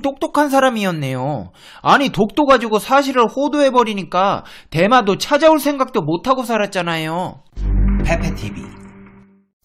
똑똑한 사람이었네요. 아니 독도 가지고 사실을 호도해버리니까 대마도 찾아올 생각도 못하고 살았잖아요. 페페TV,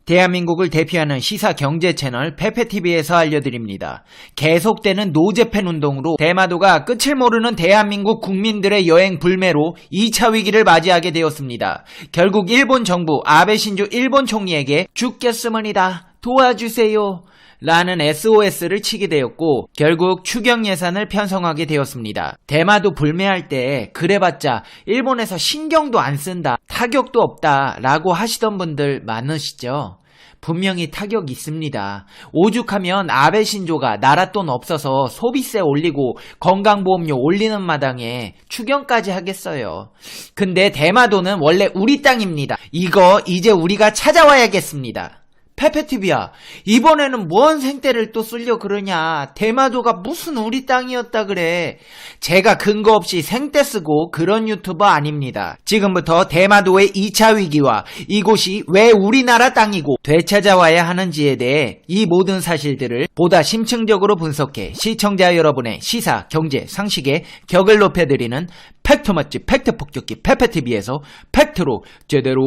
대한민국을 대표하는 시사 경제 채널 페페TV에서 알려드립니다. 계속되는 노재팬 운동으로 대마도가 끝을 모르는 대한민국 국민들의 여행 불매로 2차 위기를 맞이하게 되었습니다. 결국 일본 정부 아베 신조 일본 총리에게 죽겠으머니다 도와주세요 라는 SOS를 치게 되었고 결국 추경 예산을 편성하게 되었습니다. 대마도 불매할 때 그래봤자 일본에서 신경도 안 쓴다, 타격도 없다 라고 하시던 분들 많으시죠? 분명히 타격이 있습니다. 오죽하면 아베 신조가 나라 돈 없어서 소비세 올리고 건강보험료 올리는 마당에 추경까지 하겠어요. 근데 대마도는 원래 우리 땅입니다. 이거 이제 우리가 찾아와야겠습니다. 페페TV야, 이번에는 뭔 생떼를 또 쓰려 그러냐. 대마도가 무슨 우리 땅이었다 그래. 제가 근거 없이 생떼 쓰고 그런 유튜버 아닙니다. 지금부터 대마도의 2차 위기와 이곳이 왜 우리나라 땅이고 되찾아와야 하는지에 대해 이 모든 사실들을 보다 심층적으로 분석해 시청자 여러분의 시사, 경제, 상식의 격을 높여드리는 팩트 맛집 팩트 폭격기 페페TV에서 팩트로 제대로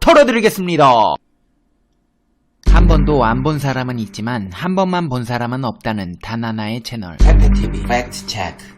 털어드리겠습니다. 한 번도 안 본 사람은 있지만 한 번만 본 사람은 없다는 단 하나의 채널 페페TV 팩트 체크.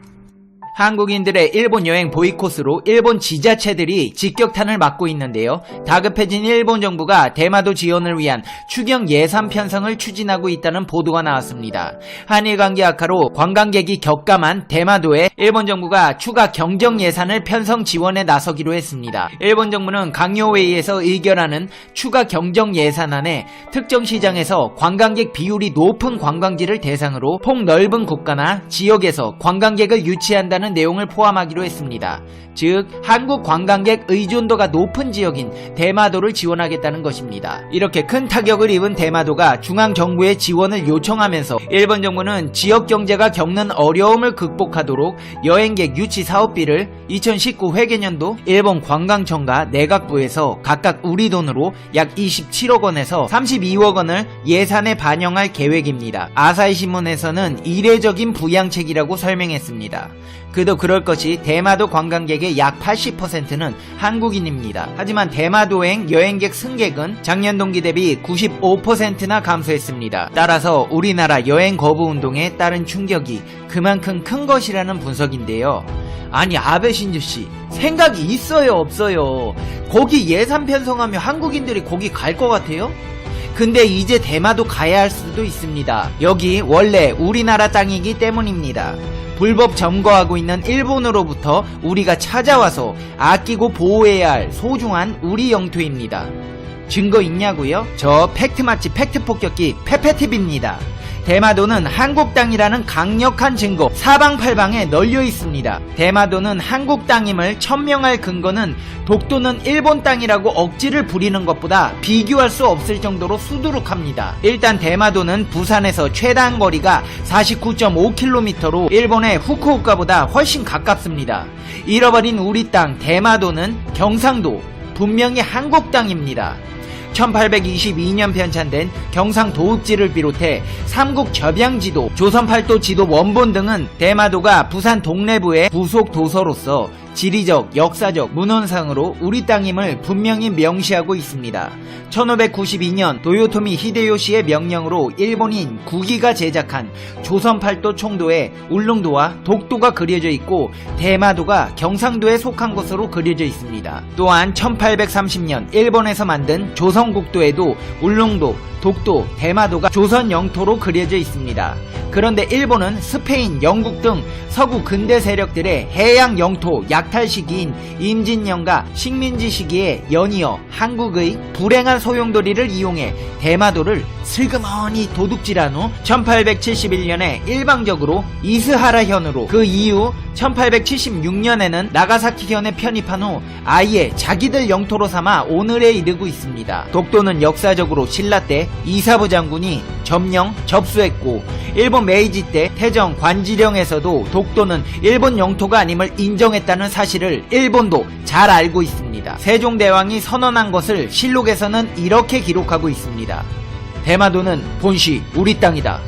한국인들의 일본 여행 보이콧으로 일본 지자체들이 직격탄을 맞고 있는데요. 다급해진 일본 정부가 대마도 지원을 위한 추경 예산 편성을 추진하고 있다는 보도가 나왔습니다. 한일 관계 악화로 관광객이 격감한 대마도에 일본 정부가 추가 경정 예산을 편성 지원에 나서기로 했습니다. 일본 정부는 강요회의에서 의결하는 추가 경정 예산안에 특정 시장에서 관광객 비율이 높은 관광지를 대상으로 폭넓은 국가나 지역에서 관광객을 유치한다는 내용을 포함하기로 했습니다. 즉 한국 관광객 의존도가 높은 지역인 대마도를 지원하겠다는 것입니다. 이렇게 큰 타격을 입은 대마도가 중앙정부의 지원을 요청하면서 일본 정부는 지역 경제가 겪는 어려움을 극복하도록 여행객 유치 사업비를 2019 회계년도 일본 관광청과 내각부에서 각각 우리 돈으로 약 27억 원에서 32억 원을 예산에 반영할 계획입니다. 아사히 신문에서는 이례적인 부양책이라고 설명했습니다. 그도 그럴 것이 대마도 관광객의 약 80%는 한국인입니다. 하지만 대마도행 여행객 승객은 작년 동기 대비 95%나 감소했습니다. 따라서 우리나라 여행 거부 운동에 따른 충격이 그만큼 큰 것이라는 분석인데요. 아니 아베 신조씨 생각이 있어요 없어요? 거기 예산 편성하면 한국인들이 거기 갈 것 같아요? 근데 이제 대마도 가야 할 수도 있습니다. 여기 원래 우리나라 땅이기 때문입니다. 불법 점거하고 있는 일본으로부터 우리가 찾아와서 아끼고 보호해야 할 소중한 우리 영토입니다. 증거 있냐고요? 저 팩트 맛집 팩트 폭격기 페페TV입니다. 대마도는 한국 땅이라는 강력한 증거 사방팔방에 널려 있습니다. 대마도는 한국 땅임을 천명할 근거는 독도는 일본 땅이라고 억지를 부리는 것보다 비교할 수 없을 정도로 수두룩합니다. 일단 대마도는 부산에서 최단 거리가 49.5km로 일본의 후쿠오카보다 훨씬 가깝습니다. 잃어버린 우리 땅 대마도는 경상도, 분명히 한국 땅입니다. 1822년 편찬된 경상도읍지를 비롯해 삼국 접양지도, 조선팔도 지도 원본 등은 대마도가 부산 동래부의 부속 도서로서 지리적, 역사적, 문헌상으로 우리 땅임을 분명히 명시하고 있습니다. 1592년 도요토미 히데요시의 명령으로 일본인 구기가 제작한 조선팔도 총도에 울릉도와 독도가 그려져 있고 대마도가 경상도에 속한 것으로 그려져 있습니다. 또한 1830년 일본에서 만든 조선국도에도 울릉도, 독도, 대마도가 조선 영토로 그려져 있습니다. 그런데 일본은 스페인, 영국 등 서구 근대 세력들의 해양 영토 약탈 시기인 임진년과 식민지 시기에 연이어 한국의 불행한 소용돌이를 이용해 대마도를 슬그머니 도둑질한 후 1871년에 일방적으로 이스하라현으로, 그 이후 1876년에는 나가사키현에 편입한 후 아예 자기들 영토로 삼아 오늘에 이르고 있습니다. 독도는 역사적으로 신라 때 이사부 장군이 점령, 접수했고 일본 메이지 때 태정, 관지령에서도 독도는 일본 영토가 아님을 인정했다는 사실을 일본도 잘 알고 있습니다. 세종대왕이 선언한 것을 실록에서는 이렇게 기록하고 있습니다. 대마도는 본시 우리 땅이다.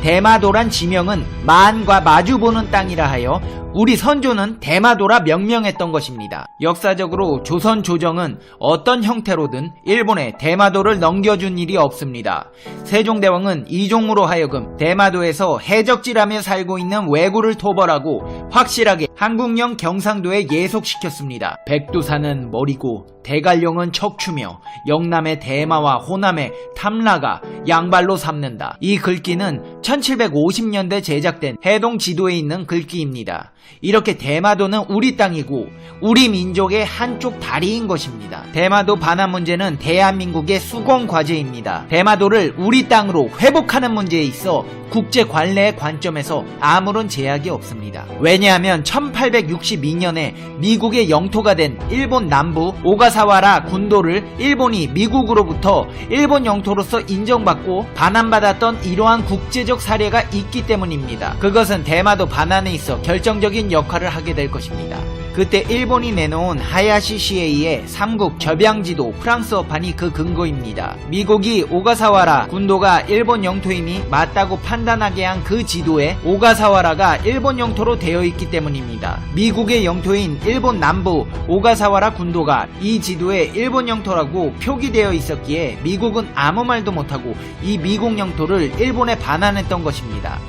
대마도란 지명은 만과 마주보는 땅이라 하여 우리 선조는 대마도라 명명했던 것입니다. 역사적으로 조선 조정은 어떤 형태로든 일본에 대마도를 넘겨준 일이 없습니다. 세종대왕은 이종으로 하여금 대마도에서 해적질하며 살고 있는 왜구를 토벌하고 확실하게 한국령 경상도에 예속시켰습니다. 백두산은 머리고 대관령은 척추며 영남의 대마와 호남의 탐라가 양발로 삼는다. 이 글귀는 1750년대 제작된 해동 지도에 있는 글귀입니다. 이렇게 대마도는 우리 땅이고 우리 민족의 한쪽 다리인 것입니다. 대마도 반환 문제는 대한민국의 수공 과제입니다. 대마도를 우리 땅으로 회복하는 문제에 있어 국제 관례의 관점에서 아무런 제약이 없습니다. 왜냐하면 1862년에 미국의 영토가 된 일본 남부 오가사와라 군도를 일본이 미국으로부터 일본 영토로서 인정받고 반환받았던 이러한 국제적 사례가 있기 때문입니다. 그것은 대마도 반환에 있어 결정적인 역할을 하게 될 것입니다. 그때 일본이 내놓은 하야시 시에이의 삼국 접양지도 프랑스어판이 그 근거입니다. 미국이 오가사와라 군도가 일본 영토임이 맞다고 판단하게 한 그 지도에 오가사와라가 일본 영토로 되어 있기 때문입니다. 미국의 영토인 일본 남부 오가사와라 군도가 이 지도에 일본 영토라고 표기되어 있었기에 미국은 아무 말도 못하고 이 미국 영토를 일본에 반환했던 것입니다.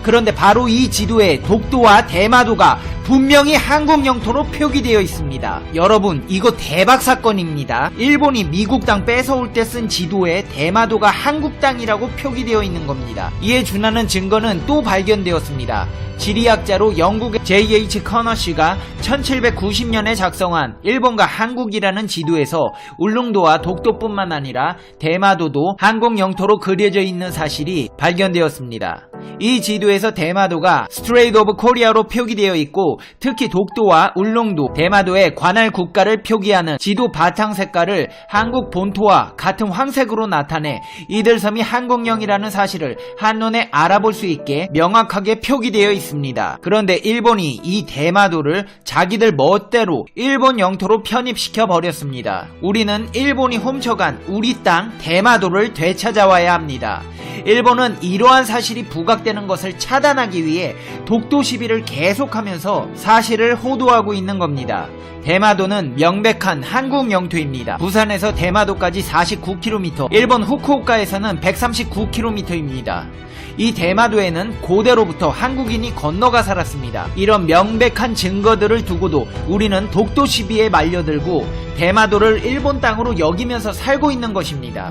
그런데 바로 이 지도에 독도와 대마도가 분명히 한국 영토로 표기되어 있습니다. 여러분, 이거 대박 사건입니다. 일본이 미국 땅 뺏어올 때 쓴 지도에 대마도가 한국 땅이라고 표기되어 있는 겁니다. 이에 준하는 증거는 또 발견되었습니다. 지리학자로 영국의 J.H. 커너 씨가 1790년에 작성한 일본과 한국이라는 지도에서 울릉도와 독도뿐만 아니라 대마도도 한국 영토로 그려져 있는 사실이 발견되었습니다. 이 지도에서 대마도가 스트레이트 오브 코리아로 표기되어 있고 특히 독도와 울릉도, 대마도의 관할 국가를 표기하는 지도 바탕 색깔을 한국 본토와 같은 황색으로 나타내 이들 섬이 한국령이라는 사실을 한눈에 알아볼 수 있게 명확하게 표기되어 있습니다. 그런데 일본이 이 대마도를 자기들 멋대로 일본 영토로 편입시켜 버렸습니다. 우리는 일본이 훔쳐간 우리 땅 대마도를 되찾아와야 합니다. 일본은 이러한 사실이 부각되는 것을 차단하기 위해 독도 시비를 계속하면서 사실을 호도하고 있는 겁니다. 대마도는 명백한 한국 영토입니다. 부산에서 대마도까지 49km, 일본 후쿠오카에서는 139km입니다. 이 대마도에는 고대로부터 한국인이 건너가 살았습니다. 이런 명백한 증거들을 두고도 우리는 독도 시비에 말려들고 대마도를 일본 땅으로 여기면서 살고 있는 것입니다.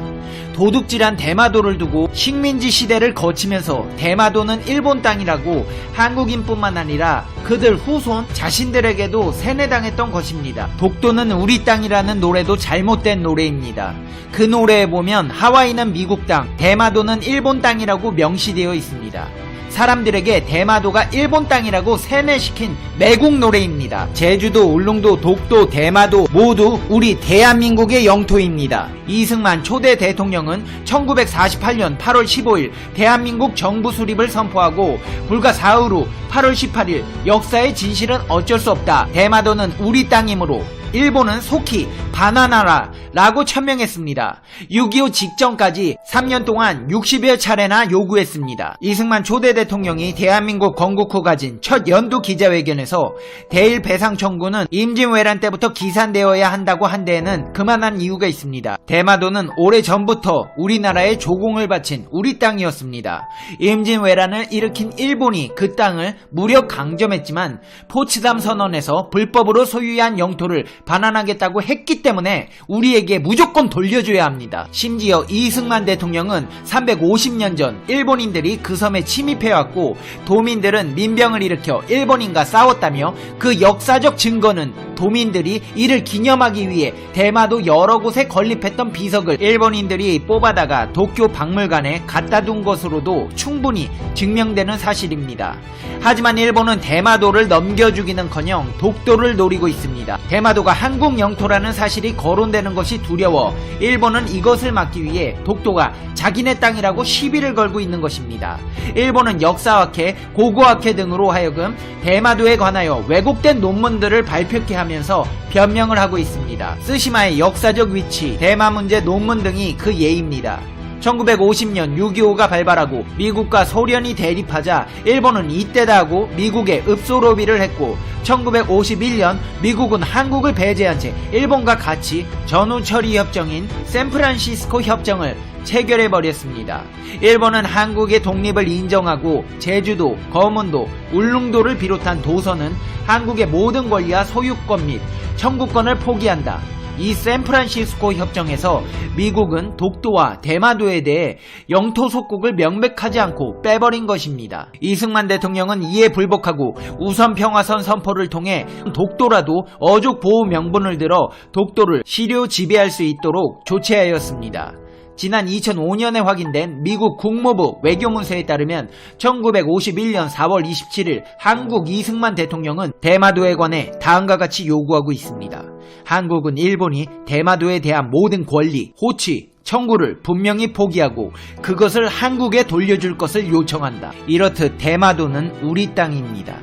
도둑질한 대마도를 두고 식민지 시대를 거치면서 대마도는 일본 땅이라고 한국인뿐만 아니라 그들 후손 자신들에게도 세뇌당했던 것입니다. 독도는 우리 땅이라는 노래도 잘못된 노래입니다. 그 노래에 보면 하와이는 미국 땅, 대마도는 일본 땅이라고 명시되어 있습니다. 사람들에게 대마도가 일본 땅이라고 세뇌시킨 매국 노래입니다. 제주도, 울릉도, 독도, 대마도 모두 우리 대한민국의 영토입니다. 이승만 초대 대통령은 1948년 8월 15일 대한민국 정부 수립을 선포하고 불과 사흘 후 8월 18일 역사의 진실은 어쩔 수 없다. 대마도는 우리 땅이므로 일본은 속히 반환하라 라고 천명했습니다. 6.25 직전까지 3년 동안 60여 차례나 요구했습니다. 이승만 초대 대통령이 대한민국 건국 후 가진 첫 연두 기자회견에서 대일 배상 청구는 임진왜란 때부터 기산되어야 한다고 한 데에는 그만한 이유가 있습니다. 대마도는 오래전부터 우리나라에 조공을 바친 우리 땅이었습니다. 임진왜란을 일으킨 일본이 그 땅을 무력 강점했지만 포츠담 선언에서 불법으로 소유한 영토를 반환하겠다고 했기 때문에 우리에게 무조건 돌려줘야 합니다. 심지어 이승만 대통령은 350년 전 일본인들이 그 섬에 침입해왔고 도민들은 민병을 일으켜 일본인과 싸웠다며 그 역사적 증거는 도민들이 이를 기념하기 위해 대마도 여러 곳에 건립했던 비석을 일본인들이 뽑아다가 도쿄 박물관에 갖다 둔 것으로도 충분히 증명되는 사실입니다. 하지만 일본은 대마도를 넘겨주기는커녕 독도를 노리고 있습니다. 대마도가 한국 영토라는 사실이 거론되는 것이 두려워 일본은 이것을 막기 위해 독도가 자기네 땅이라고 시비를 걸고 있는 것입니다. 일본은 역사학회, 고고학회 등으로 하여금 대마도에 관하여 왜곡된 논문들을 발표케 하면서 변명을 하고 있습니다. 쓰시마의 역사적 위치, 대마 문제 논문 등이 그 예입니다. 1950년 6.25가 발발하고 미국과 소련이 대립하자 일본은 이때다 하고 미국에 읍소로비를 했고 1951년 미국은 한국을 배제한 채 일본과 같이 전후처리 협정인 샌프란시스코 협정을 체결해버렸습니다. 일본은 한국의 독립을 인정하고 제주도, 거문도, 울릉도를 비롯한 도서는 한국의 모든 권리와 소유권 및 청구권을 포기한다. 이 샌프란시스코 협정에서 미국은 독도와 대마도에 대해 영토 속국을 명백하지 않고 빼버린 것입니다. 이승만 대통령은 이에 불복하고 우선평화선 선포를 통해 독도라도 어족 보호 명분을 들어 독도를 시료 지배할 수 있도록 조치하였습니다. 지난 2005년에 확인된 미국 국무부 외교문서에 따르면 1951년 4월 27일 한국 이승만 대통령은 대마도에 관해 다음과 같이 요구하고 있습니다. 한국은 일본이 대마도에 대한 모든 권리, 호치, 청구를 분명히 포기하고 그것을 한국에 돌려줄 것을 요청한다. 이렇듯 대마도는 우리 땅입니다.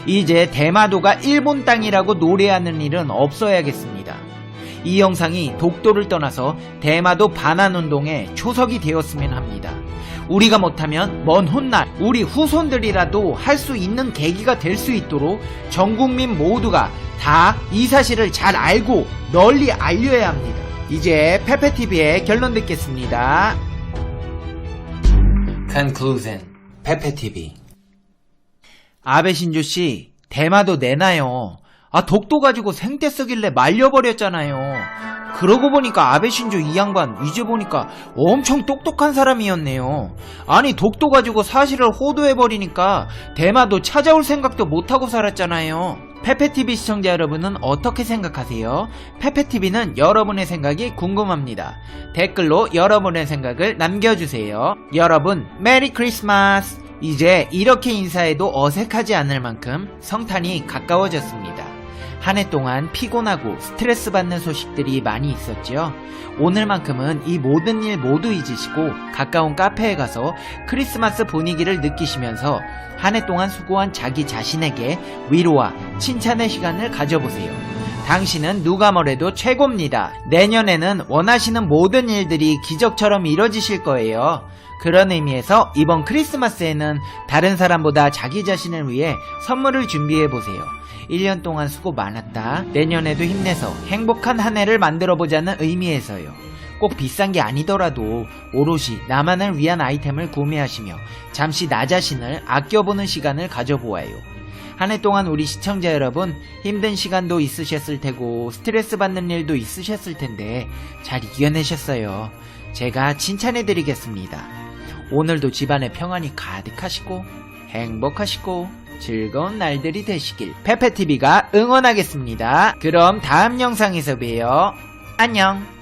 이제 대마도가 일본 땅이라고 노래하는 일은 없어야겠습니다. 이 영상이 독도를 떠나서 대마도 반환운동의 초석이 되었으면 합니다. 우리가 못하면 먼 훗날 우리 후손들이라도 할 수 있는 계기가 될 수 있도록 전 국민 모두가 다 이 사실을 잘 알고 널리 알려야 합니다. 이제 페페TV의 결론 듣겠습니다. Conclusion. 페페TV. 아베 신조씨, 대마도 내놔요. 독도 가지고 생떼 쓰길래 말려버렸잖아요. 그러고 보니까 아베 신조 이 양반 이제 보니까 엄청 똑똑한 사람이었네요. 아니 독도 가지고 사실을 호도해버리니까 대마도 찾아올 생각도 못하고 살았잖아요. 페페TV 시청자 여러분은 어떻게 생각하세요? 페페TV는 여러분의 생각이 궁금합니다. 댓글로 여러분의 생각을 남겨주세요. 여러분 메리 크리스마스! 이제 이렇게 인사해도 어색하지 않을 만큼 성탄이 가까워졌습니다. 한 해 동안 피곤하고 스트레스 받는 소식들이 많이 있었죠. 오늘만큼은 이 모든 일 모두 잊으시고 가까운 카페에 가서 크리스마스 분위기를 느끼시면서 한 해 동안 수고한 자기 자신에게 위로와 칭찬의 시간을 가져보세요. 당신은 누가 뭐래도 최고입니다. 내년에는 원하시는 모든 일들이 기적처럼 이뤄지실 거예요. 그런 의미에서 이번 크리스마스에는 다른 사람보다 자기 자신을 위해 선물을 준비해보세요. 1년 동안 수고 많았다. 내년에도 힘내서 행복한 한 해를 만들어보자는 의미에서요. 꼭 비싼 게 아니더라도 오롯이 나만을 위한 아이템을 구매하시며 잠시 나 자신을 아껴보는 시간을 가져보아요. 한 해 동안 우리 시청자 여러분 힘든 시간도 있으셨을 테고 스트레스 받는 일도 있으셨을 텐데 잘 이겨내셨어요. 제가 칭찬해드리겠습니다. 오늘도 집안에 평안이 가득하시고 행복하시고 즐거운 날들이 되시길 페페TV가 응원하겠습니다. 그럼 다음 영상에서 봬요. 안녕.